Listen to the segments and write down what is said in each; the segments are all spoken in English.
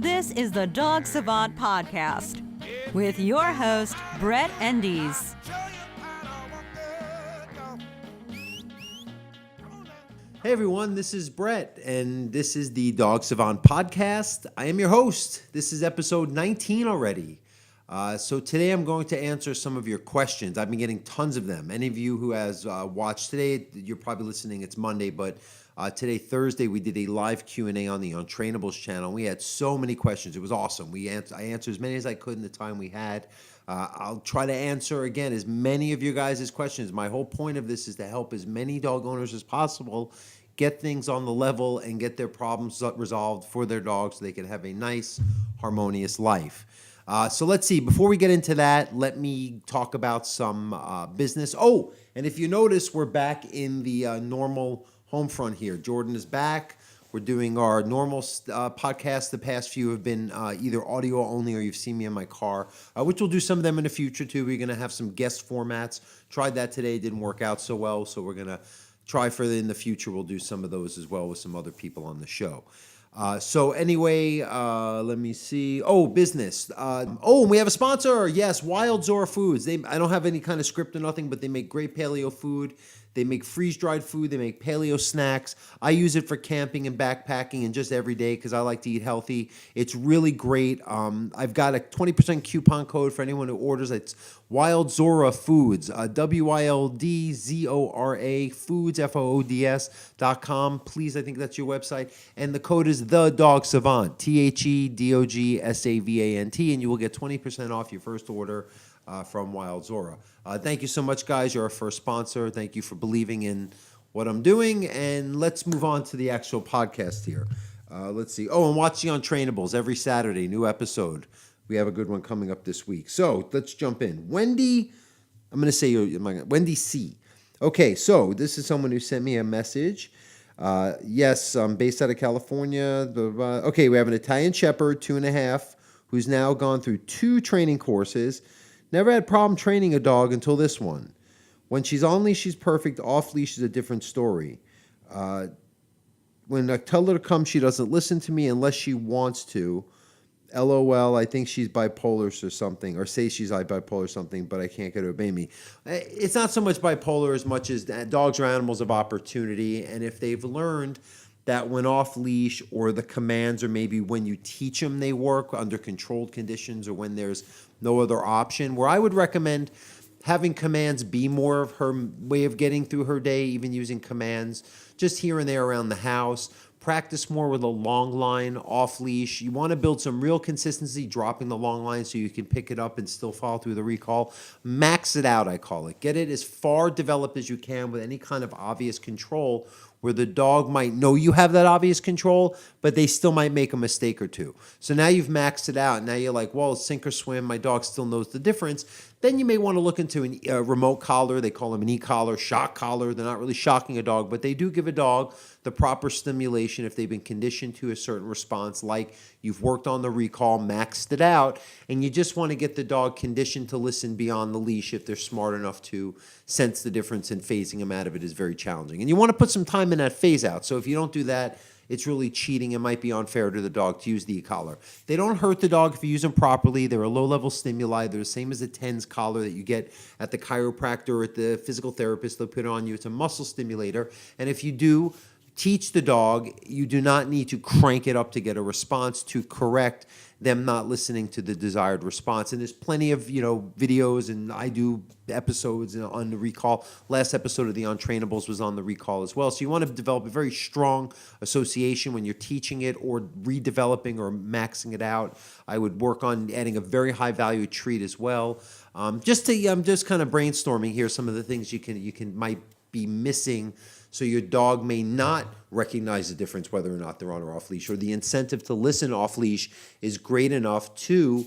This is the Dog Savant Podcast with your host, Brett Endies. Hey everyone, this is Brett, and this is the Dog Savant Podcast. I am your host. This is episode 19 already. So today I'm going to answer some of your questions. I've been getting tons of them. Any of you who has watched today, you're probably listening, it's Monday, but today, Thursday, we did a live Q&A on the Untrainables channel. We had so many questions. It was awesome. I answered as many as I could in the time we had. I'll try to answer, again, as many of your guys' questions. My whole point of this is to help as many dog owners as possible get things on the level and get their problems resolved for their dogs so they can have a nice, harmonious life. So let's see. Before we get into that, let me talk about some business. Oh, and if you notice, we're back in the normal home front here. Jordan is back. We're doing our normal podcast. The past few have been either audio only or you've seen me in my car, which we'll do some of them in the future too. We're going to have some guest formats. Tried that today. Didn't work out so well, so we're going to try further in the future. We'll do some of those as well with some other people on the show. So anyway, let me see. Oh, business. And we have a sponsor. Yes, Wild Zora Foods. I don't have any kind of script or nothing, but they make great paleo food. They make freeze-dried food. They make paleo snacks. I use it for camping and backpacking and just every day because I like to eat healthy. It's really great. I've got a 20% coupon code for anyone who orders. It's Wild Zora Foods, WILDZORA Foods, FOODS.com. Please, I think that's your website. And the code is the Dog Savant, THEDOGSAVANT, and you will get 20% off your first order from Wild Zora. Thank you so much, guys. You're our first sponsor. Thank you for believing in what I'm doing. And let's move on to the actual podcast here. Let's see. Oh, and watch the Untrainables every Saturday. New episode. We have a good one coming up this week. So let's jump in. Wendy, I'm going to say Wendy C. Okay, so this is someone who sent me a message. Yes, I'm based out of California. Okay, we have an Italian Shepherd, 2.5, who's now gone through 2 training courses. Never had problem training a dog until this one. When she's on leash, she's perfect. Off leash is a different story. When I tell her to come, she doesn't listen to me unless she wants to. LOL, I think she's bipolar or something, or say she's bipolar or something, but I can't get her to obey me. It's not so much bipolar as much as dogs are animals of opportunity, and if they've learned that when off leash or the commands or maybe when you teach them they work under controlled conditions or when there's no other option, where I would recommend having commands be more of her way of getting through her day, even using commands just here and there around the house. Practice more with a long line off leash. You want to build some real consistency dropping the long line so you can pick it up and still follow through the recall. Max it out, I call it. Get it as far developed as you can with any kind of obvious control where the dog might know you have that obvious control, but they still might make a mistake or two. So now you've maxed it out. Now you're like, well, sink or swim. My dog still knows the difference. Then you may want to look into a remote collar. They call them an e-collar, shock collar. They're not really shocking a dog, but they do give a dog the proper stimulation if they've been conditioned to a certain response, like you've worked on the recall, maxed it out, and you just want to get the dog conditioned to listen beyond the leash if they're smart enough to sense the difference, and phasing them out of it is very challenging. And you want to put some time in that phase out. So if you don't do that, it's really cheating. It might be unfair to the dog to use the e-collar. They don't hurt the dog if you use them properly. They're a low-level stimuli. They're the same as the TENS collar that you get at the chiropractor or at the physical therapist. They'll put it on you. It's a muscle stimulator. And if you do teach the dog, you do not need to crank it up to get a response to correct them not listening to the desired response. And there's plenty of, videos, and I do episodes on the recall. Last episode of the Untrainables was on the recall as well. So you want to develop a very strong association when you're teaching it or redeveloping or maxing it out. I would work on adding a very high value treat as well. I'm just kind of brainstorming here some of the things you might be missing, so your dog may not recognize the difference whether or not they're on or off leash, or the incentive to listen off leash is great enough to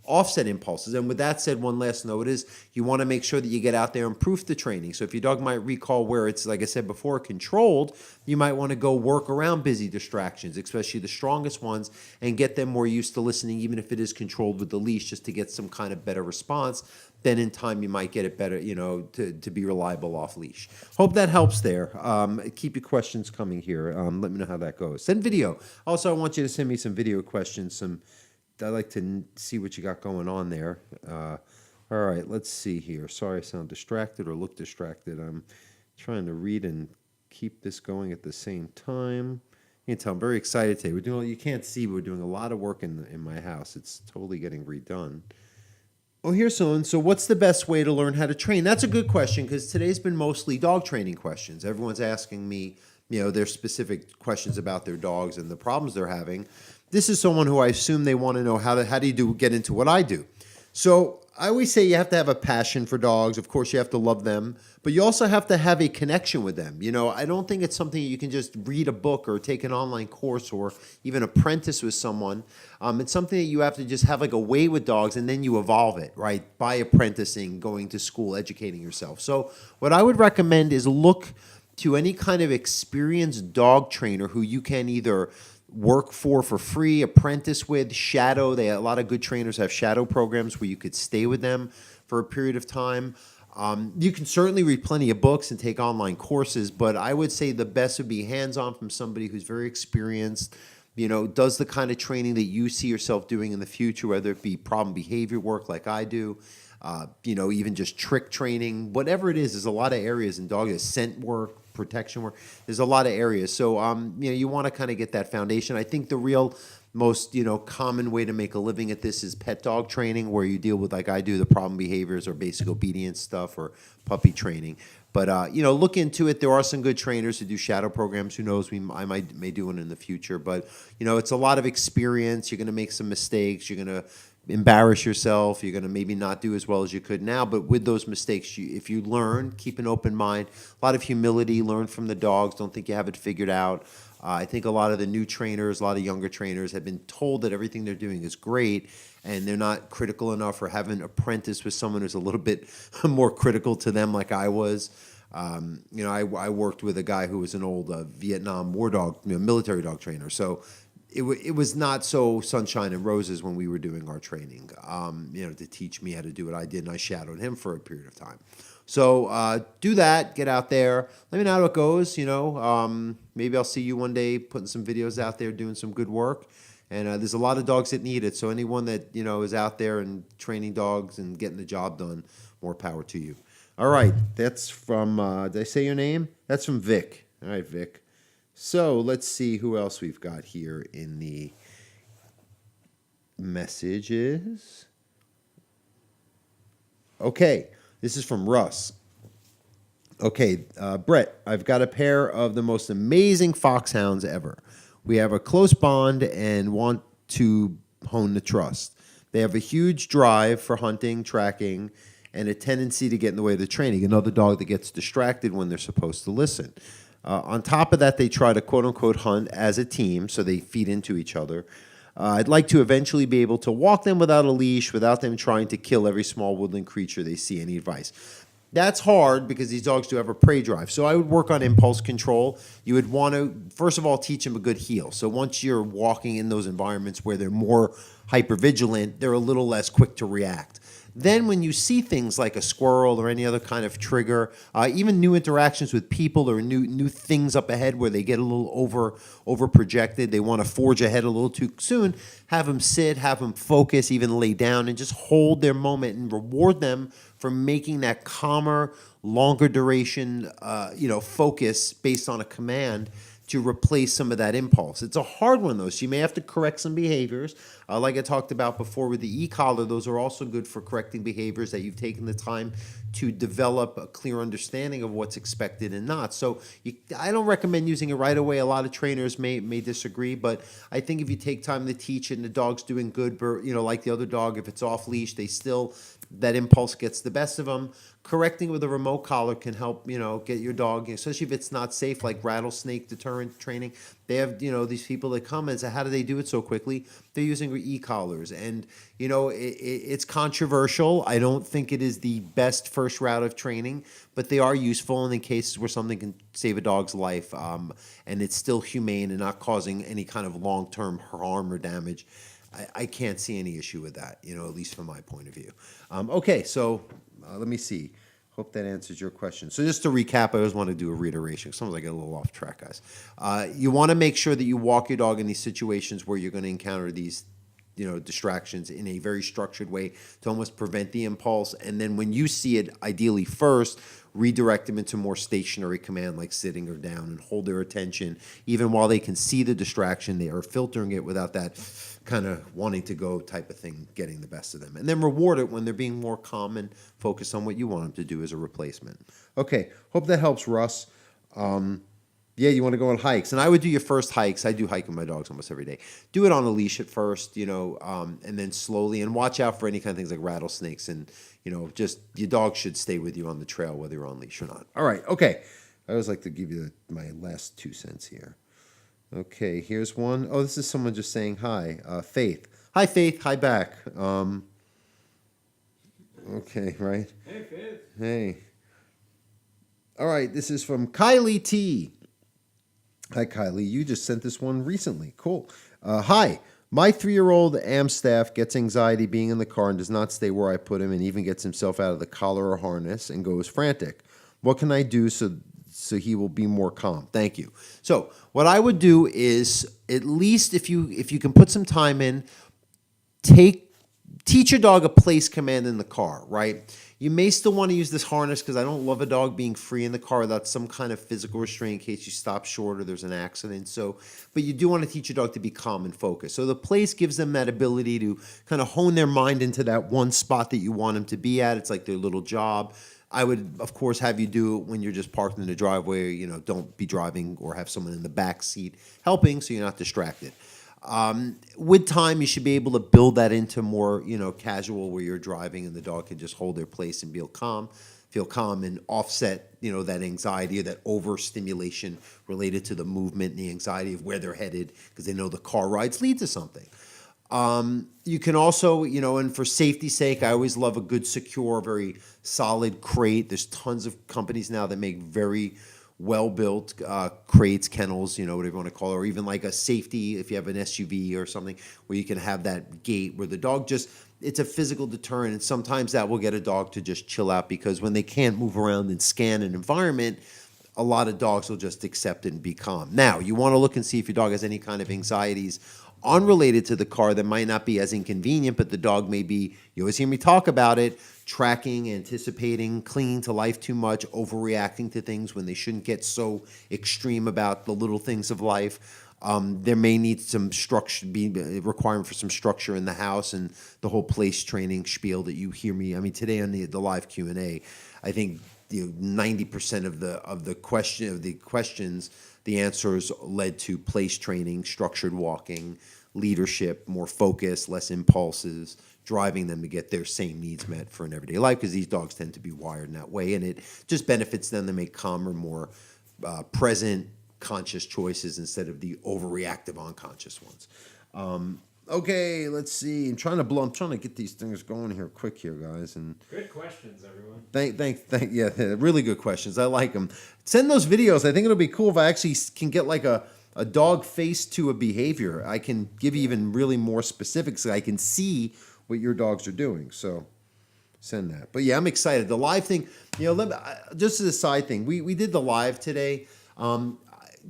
offset impulses. And with that said, one last note is you want to make sure that you get out there and proof the training. So if your dog might recall where it's, like I said before, controlled, you might want to go work around busy distractions, especially the strongest ones, and get them more used to listening, even if it is controlled with the leash, just to get some kind of better response. Then in time you might get it better, to be reliable off leash. Hope that helps there. Keep your questions coming here. Let me know how that goes. Send video. Also, I want you to send me some video questions. I'd like to see what you got going on there. All right, let's see here. Sorry I sound distracted or look distracted. I'm trying to read and keep this going at the same time. You can tell I'm very excited today. You can't see, but we're doing a lot of work in my house. It's totally getting redone. Oh, here's someone. So what's the best way to learn how to train? That's a good question, because today's been mostly dog training questions. Everyone's asking me, their specific questions about their dogs and the problems they're having. This is someone who I assume they want to know how do you get into what I do. So I always say you have to have a passion for dogs. Of course, you have to love them, but you also have to have a connection with them. I don't think it's something you can just read a book or take an online course or even apprentice with someone. It's something that you have to just have like a way with dogs, and then you evolve it, right? By apprenticing, going to school, educating yourself. So what I would recommend is look to any kind of experienced dog trainer who you can either work for free, apprentice with, shadow. A lot of good trainers have shadow programs where you could stay with them for a period of time. You can certainly read plenty of books and take online courses, but I would say the best would be hands-on from somebody who's very experienced, does the kind of training that you see yourself doing in the future, whether it be problem behavior work like I do, even just trick training, whatever it is. There's a lot of areas in dog, scent work, protection work. There's a lot of areas. So, you want to kind of get that foundation. I think the real most, common way to make a living at this is pet dog training, where you deal with, like I do, the problem behaviors or basic obedience stuff, or puppy training. But, look into it. There are some good trainers who do shadow programs. Who knows? I may do one in the future. But, it's a lot of experience. You're going to make some mistakes. You're going to embarrass yourself. You're going to maybe not do as well as you could now. But with those mistakes, if you learn, keep an open mind, a lot of humility, learn from the dogs. Don't think you have it figured out. I think a lot of the new trainers, a lot of younger trainers have been told that everything they're doing is great, and they're not critical enough, or haven't apprenticed with someone who's a little bit more critical to them like I was. I worked with a guy who was an old Vietnam war dog, military dog trainer. So it was not so sunshine and roses when we were doing our training, to teach me how to do what I did, and I shadowed him for a period of time. So do that, get out there. Let me know how it goes, maybe I'll see you one day putting some videos out there, doing some good work. And there's a lot of dogs that need it. So anyone that, is out there and training dogs and getting the job done, more power to you. All right, that's from, did I say your name? That's from Vic. All right, Vic. So let's see who else we've got here in the messages. Okay, this is from Russ. Okay, Brett, I've got a pair of the most amazing foxhounds ever. We have a close bond and want to hone the trust. They have a huge drive for hunting, tracking, and a tendency to get in the way of the training. Another dog that gets distracted when they're supposed to listen. On top of that, they try to quote-unquote hunt as a team, so they feed into each other. I'd like to eventually be able to walk them without a leash, without them trying to kill every small woodland creature they see. Any advice? That's hard because these dogs do have a prey drive. So I would work on impulse control. You would want to, first of all, teach them a good heel. So once you're walking in those environments where they're more hypervigilant, they're a little less quick to react. Then when you see things like a squirrel or any other kind of trigger, even new interactions with people or new things up ahead where they get a little over projected, they want to forge ahead a little too soon, have them sit, have them focus, even lay down, and just hold their moment and reward them for making that calmer, longer duration, focus based on a command to replace some of that impulse. It's a hard one, though, so you may have to correct some behaviors. Like I talked about before with the e-collar, those are also good for correcting behaviors that you've taken the time to develop a clear understanding of what's expected and not. So I don't recommend using it right away. A lot of trainers may disagree, but I think if you take time to teach it and the dog's doing good, like the other dog, if it's off leash, that impulse gets the best of them. correcting with a remote collar can help, get your dog, especially if it's not safe, like rattlesnake deterrent training. They have, these people that come and say, how do they do it so quickly? They're using e-collars. And, it's controversial. I don't think it is the best first route of training, but they are useful in cases where something can save a dog's life, and it's still humane and not causing any kind of long-term harm or damage. I can't see any issue with that, at least from my point of view. Okay, so let me see. Hope that answers your question. So just to recap, I always want to do a reiteration. Sometimes I get a little off track, guys. You want to make sure that you walk your dog in these situations where you're going to encounter these distractions in a very structured way to almost prevent the impulse. And then when you see it, ideally first, redirect them into more stationary command like sitting or down and hold their attention. Even while they can see the distraction, they are filtering it without that kind of wanting to go type of thing getting the best of them. And then reward it when they're being more calm and focus on what you want them to do as a replacement. Okay, hope that helps, Russ. Yeah, you want to go on hikes. And I would do your first hikes. I do hike with my dogs almost every day. Do it on a leash at first, and then slowly. And watch out for any kind of things like rattlesnakes. And, just your dog should stay with you on the trail, whether you're on leash or not. All right, okay. I always like to give you my last 2 cents here. Okay, here's one. Oh, this is someone just saying hi. Faith. Hi, Faith. Hi back. Okay, right? Hey, Faith. Hey. All right, this is from Kylie T. Hi, Kylie. You just sent this one recently. Cool. Hi. My 3-year-old Amstaff gets anxiety being in the car and does not stay where I put him and even gets himself out of the collar or harness and goes frantic. What can I do so he will be more calm? Thank you. So what I would do is, at least if you can put some time in, teach your dog a place command in the car, right? You may still want to use this harness because I don't love a dog being free in the car without some kind of physical restraint in case you stop short or there's an accident. But you do want to teach your dog to be calm and focused. So the place gives them that ability to kind of hone their mind into that one spot that you want them to be at. It's like their little job. I would, of course, have you do it when you're just parked in the driveway. Don't be driving or have someone in the back seat helping so you're not distracted. With time, you should be able to build that into more, casual where you're driving and the dog can just hold their place and feel calm and offset, that anxiety or that overstimulation related to the movement and the anxiety of where they're headed because they know the car rides lead to something. You can also, and for safety's sake, I always love a good, secure, very solid crate. There's tons of companies now that make very well-built crates, kennels, whatever you want to call it, or even like a safety if you have an SUV or something where you can have that gate where the dog it's a physical deterrent, and sometimes that will get a dog to just chill out because when they can't move around and scan an environment, a lot of dogs will just accept it and be calm. Now, you want to look and see if your dog has any kind of anxieties unrelated to the car that might not be as inconvenient, but the dog may be, you always hear me talk about it, tracking, anticipating, clinging to life too much, overreacting to things when they shouldn't get so extreme about the little things of life. There may need some structure, be a requirement for some structure in the house and the whole place training spiel that you hear me. I mean, today on the live Q&A, I think 90% of the questions, the answers led to place training, structured walking, leadership, more focus, less impulses, driving them to get their same needs met for an everyday life because these dogs tend to be wired in that way, and it just benefits them to make calmer, more present, conscious choices instead of the overreactive, unconscious ones. Okay, let's see. I'm trying to get these things going here quick here, guys. And good questions, everyone. Yeah, really good questions. I like them. Send those videos. I think it'll be cool if I actually can get like a dog face to a behavior. I can give you even really more specifics so I can see what your dogs are doing. So send that. But yeah, I'm excited. The live thing, just as a side thing, we did the live today.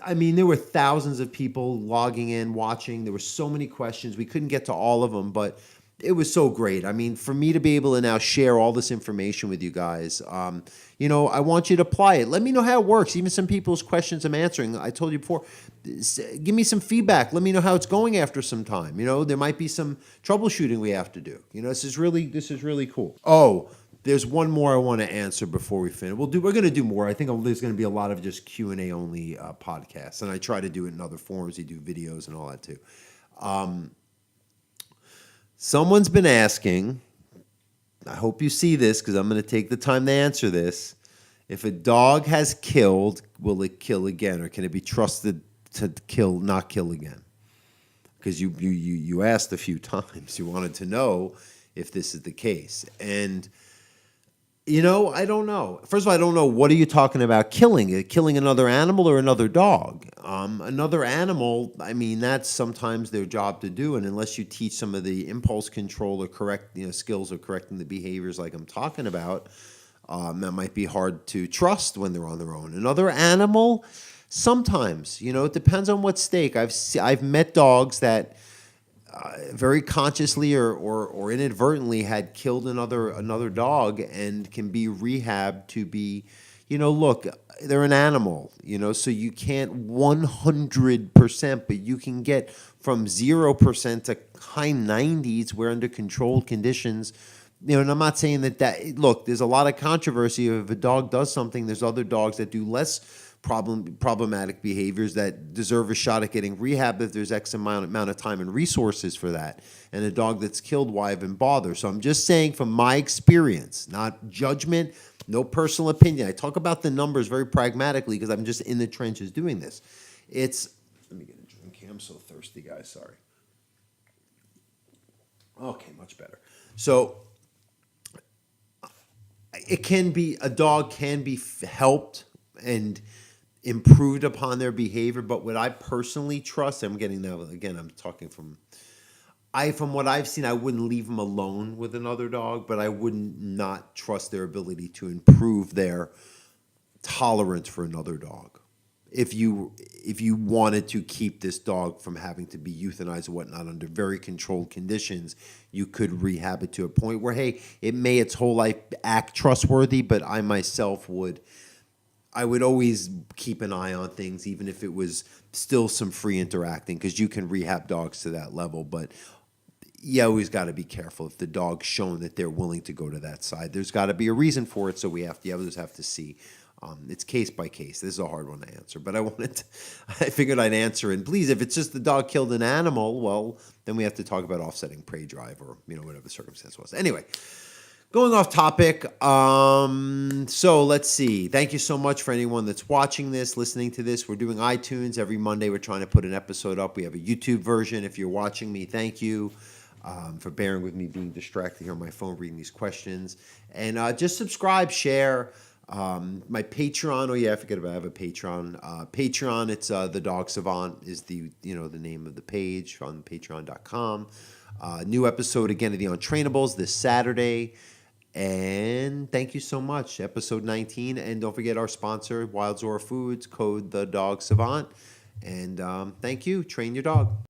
I mean, there were thousands of people logging in, watching. There were so many questions. We couldn't get to all of them, but it was so great. I mean, for me to be able to now share all this information with you guys, I want you to apply it. Let me know how it works. Even some people's questions I'm answering. I told you before, give me some feedback. Let me know how it's going after some time. There might be some troubleshooting we have to do. This is really cool. Oh, there's one more I want to answer before we finish. We're going to do more. I think there's going to be a lot of just Q&A only podcasts, and I try to do it in other forms. We do videos and all that too. Someone's been asking, I hope you see this because I'm going to take the time to answer this. If a dog has killed, will it kill again, or can it be trusted to not kill again? Because you asked a few times. You wanted to know if this is the case. And, I don't know. First of all, I don't know. What are you talking about killing? Killing another animal or another dog? Another animal, that's sometimes their job to do. And unless you teach some of the impulse control or skills of correcting the behaviors like I'm talking about, that might be hard to trust when they're on their own. Another animal, sometimes, it depends on what's stake. I've met dogs that very consciously or inadvertently had killed another dog and can be rehabbed to be, look, they're an animal, so you can't 100%, but you can get from 0% to high 90s where under controlled conditions. And I'm not saying that look, there's a lot of controversy. If a dog does something, there's other dogs that do less problematic behaviors that deserve a shot at getting rehab if there's X amount of time and resources for that. And a dog that's killed, why even bother? So I'm just saying from my experience, not judgment, no personal opinion. I talk about the numbers very pragmatically because I'm just in the trenches doing this. Let me get a drink here. I'm so thirsty, guys. Sorry. Okay, much better. So a dog can be helped and improved upon their behavior, but what I personally trust, I'm talking from what I've seen, I wouldn't leave them alone with another dog, but I wouldn't not trust their ability to improve their tolerance for another dog. If you wanted to keep this dog from having to be euthanized or whatnot under very controlled conditions, you could rehab it to a point where, hey, it may its whole life act trustworthy, but I myself would always keep an eye on things, even if it was still some free interacting, because you can rehab dogs to that level. But you always got to be careful if the dog's shown that they're willing to go to that side. There's got to be a reason for it, so the others have to see. It's case by case. This is a hard one to answer, but I figured I'd answer. And please, if it's just the dog killed an animal, well, then we have to talk about offsetting prey drive or whatever the circumstance was. Anyway. Going off topic, so let's see. Thank you so much for anyone that's watching this, listening to this. We're doing iTunes. Every Monday we're trying to put an episode up. We have a YouTube version. If you're watching me, thank you for bearing with me being distracted here on my phone reading these questions. And just subscribe, share. My Patreon, I forget about I have a Patreon. Patreon, it's the Dog Savant is the name of the page on patreon.com. New episode again of the Untrainables this Saturday. And thank you so much. Episode 19. And don't forget our sponsor, Wild Zora Foods, code the Dog Savant. And thank you. Train your dog.